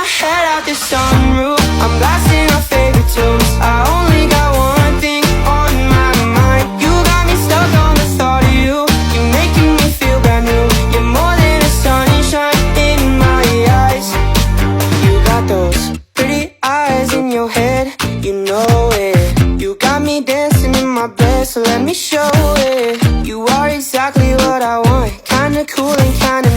my head out the sunroof, I'm blasting our favorite tunes. I only got one thing on my mind. You got me stuck on the thought of you. You're making me feel brand new. You're more than a sunshine in my eyes. You got those pretty eyes in your head, you know it. You got me dancing in my bed, so let me show it. You are exactly what I want, kinda cool and kinda